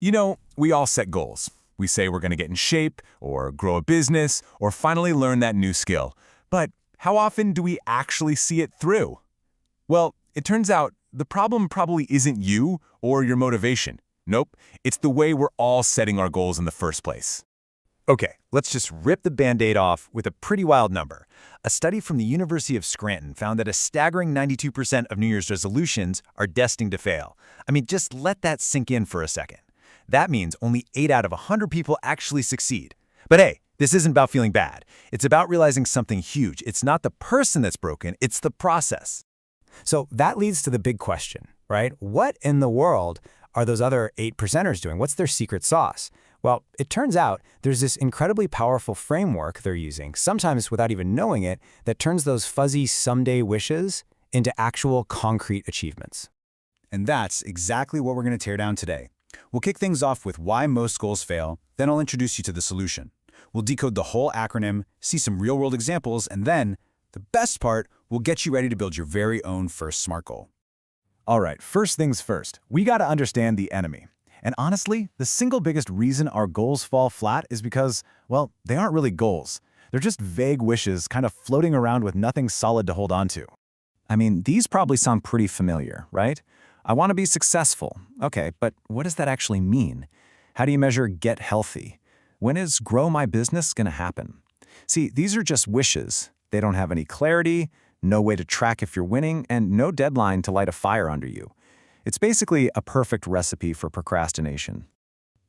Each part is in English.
We all set goals. We say we're going to get in shape, or grow a business, or finally learn that new skill. But how often do we actually see it through? Well, it turns out the problem probably isn't you or your motivation. Nope, it's the way we're all setting our goals in the first place. Okay, let's just rip the Band-Aid off with a pretty wild number. A study from the University of Scranton found that a staggering 92% of New Year's resolutions are destined to fail. I mean, just let that sink in for a second. That means only 8 out of 100 people actually succeed. But hey, this isn't about feeling bad. It's about realizing something huge. It's not the person that's broken, it's the process. So that leads to the big question, right? What in the world are those other 8%ers doing? What's their secret sauce? Well, it turns out there's this incredibly powerful framework they're using, sometimes without even knowing it, that turns those fuzzy someday wishes into actual concrete achievements. And that's exactly what we're going to tear down today. We'll kick things off with why most goals fail, then I'll introduce you to the solution. We'll decode the whole acronym, see some real-world examples, and then, the best part, we'll get you ready to build your very own first SMART goal. All right, first things first, we got to understand the enemy. And honestly, the single biggest reason our goals fall flat is because, well, they aren't really goals. They're just vague wishes kind of floating around with nothing solid to hold on to. I mean, these probably sound pretty familiar, right? I want to be successful. Okay, but what does that actually mean? How do you measure get healthy? When is grow my business going to happen? See, these are just wishes. They don't have any clarity, no way to track if you're winning, and no deadline to light a fire under you. It's basically a perfect recipe for procrastination.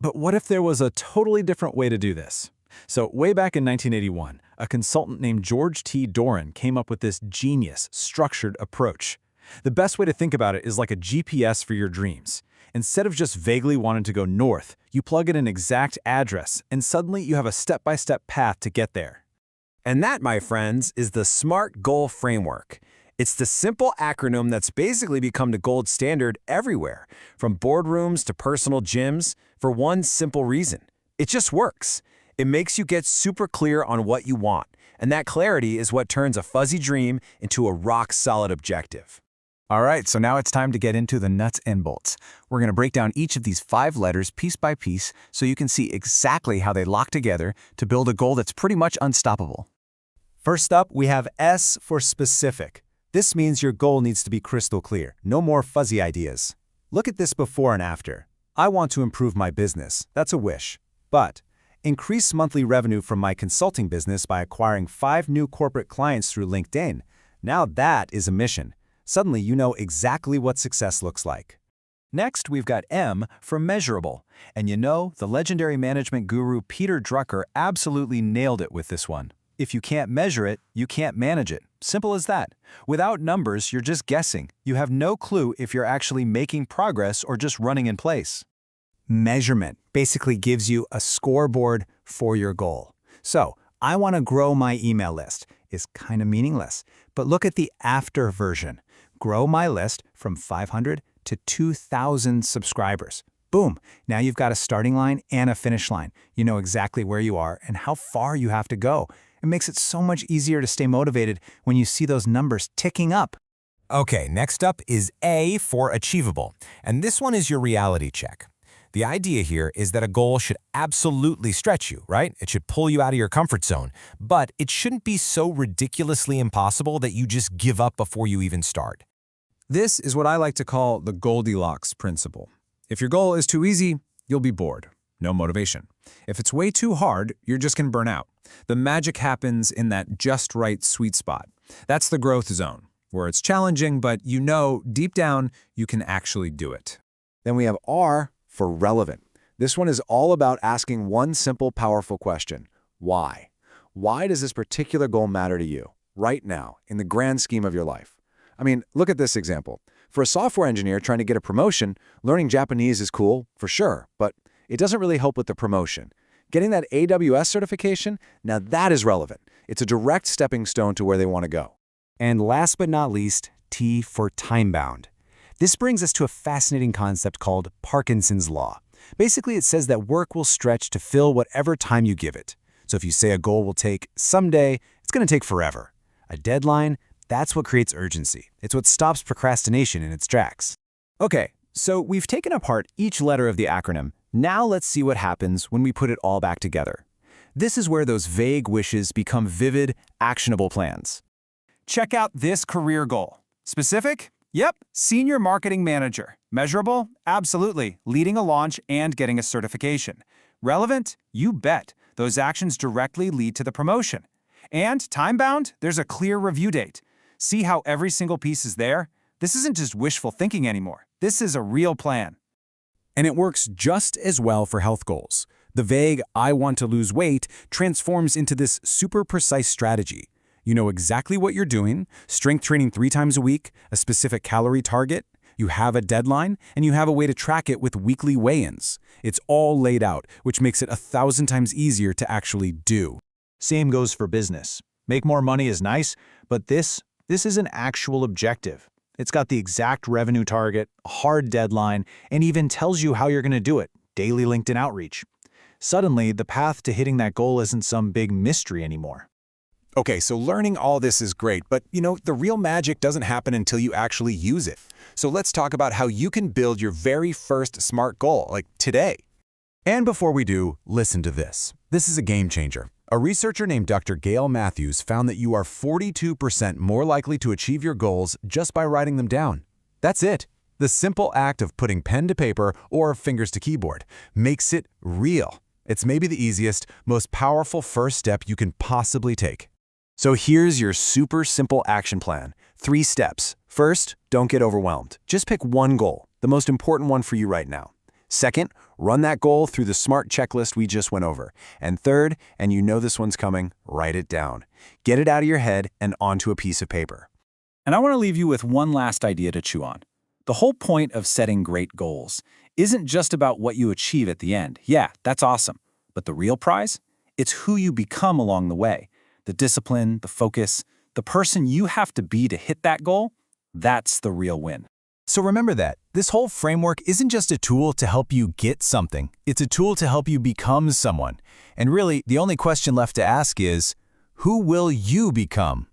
But what if there was a totally different way to do this? So way back in 1981, a consultant named George T. Doran came up with this genius, structured approach. The best way to think about it is like a GPS for your dreams. Instead of just vaguely wanting to go north, you plug in an exact address, and suddenly you have a step-by-step path to get there. And that, my friends, is the SMART Goal Framework. It's the simple acronym that's basically become the gold standard everywhere, from boardrooms to personal gyms, for one simple reason. It just works. It makes you get super clear on what you want, and that clarity is what turns a fuzzy dream into a rock-solid objective. All right, so now it's time to get into the nuts and bolts. We're going to break down each of these 5 letters piece by piece so you can see exactly how they lock together to build a goal that's pretty much unstoppable. First up, we have S for specific. This means your goal needs to be crystal clear, no more fuzzy ideas. Look at this before and after. I want to improve my business. That's a wish. But increase monthly revenue from my consulting business by acquiring 5 new corporate clients through LinkedIn. Now that is a mission. Suddenly you know exactly what success looks like. Next, we've got M for measurable. And the legendary management guru Peter Drucker absolutely nailed it with this one. If you can't measure it, you can't manage it. Simple as that. Without numbers, you're just guessing. You have no clue if you're actually making progress or just running in place. Measurement basically gives you a scoreboard for your goal. So, I want to grow my email list is kind of meaningless. But look at the after version. Grow my list from 500 to 2,000 subscribers. Boom! Now you've got a starting line and a finish line. You know exactly where you are and how far you have to go. It makes it so much easier to stay motivated when you see those numbers ticking up. Okay, next up is A for achievable, and this one is your reality check. The idea here is that a goal should absolutely stretch you, right? It should pull you out of your comfort zone, but it shouldn't be so ridiculously impossible that you just give up before you even start. This is what I like to call the Goldilocks principle. If your goal is too easy, you'll be bored. No motivation. If it's way too hard, you're just going to burn out. The magic happens in that just right sweet spot. That's the growth zone, where it's challenging, but deep down, you can actually do it. Then we have R for relevant. This one is all about asking one simple, powerful question. Why? Why does this particular goal matter to you, right now, in the grand scheme of your life? I mean, look at this example. For a software engineer trying to get a promotion, learning Japanese is cool, for sure, but it doesn't really help with the promotion. Getting that AWS certification, now that is relevant. It's a direct stepping stone to where they want to go. And last but not least, T for time-bound. This brings us to a fascinating concept called Parkinson's Law. Basically, it says that work will stretch to fill whatever time you give it. So if you say a goal will take someday, it's going to take forever. A deadline, that's what creates urgency. It's what stops procrastination in its tracks. Okay, so we've taken apart each letter of the acronym, Now let's see what happens when we put it all back together. This is where those vague wishes become vivid, actionable plans. Check out this career goal. Specific? Yep, senior marketing manager. Measurable? Absolutely, leading a launch and getting a certification. Relevant? You bet. Those actions directly lead to the promotion. And time-bound? There's a clear review date. See how every single piece is there? This isn't just wishful thinking anymore. This is a real plan. And it works just as well for health goals. The vague, I want to lose weight, transforms into this super precise strategy. You know exactly what you're doing, strength training 3 times a week, a specific calorie target, you have a deadline, and you have a way to track it with weekly weigh-ins. It's all laid out, which makes it 1,000 times easier to actually do. Same goes for business. Make more money is nice, but this is an actual objective. It's got the exact revenue target, a hard deadline, and even tells you how you're going to do it, daily LinkedIn outreach. Suddenly, the path to hitting that goal isn't some big mystery anymore. Okay, so learning all this is great, but the real magic doesn't happen until you actually use it. So let's talk about how you can build your very first SMART goal, like today. And before we do, listen to this. This is a game changer. A researcher named Dr. Gail Matthews found that you are 42% more likely to achieve your goals just by writing them down. That's it. The simple act of putting pen to paper or fingers to keyboard makes it real. It's maybe the easiest, most powerful first step you can possibly take. So here's your super simple action plan. 3 steps. First, don't get overwhelmed. Just pick one goal, the most important one for you right now. Second, run that goal through the SMART checklist we just went over. And third, and you know this one's coming, write it down. Get it out of your head and onto a piece of paper. And I want to leave you with one last idea to chew on. The whole point of setting great goals isn't just about what you achieve at the end. Yeah, that's awesome. But the real prize? It's who you become along the way. The discipline, the focus, the person you have to be to hit that goal, that's the real win. So remember that. This whole framework isn't just a tool to help you get something. It's a tool to help you become someone. And really, the only question left to ask is, who will you become?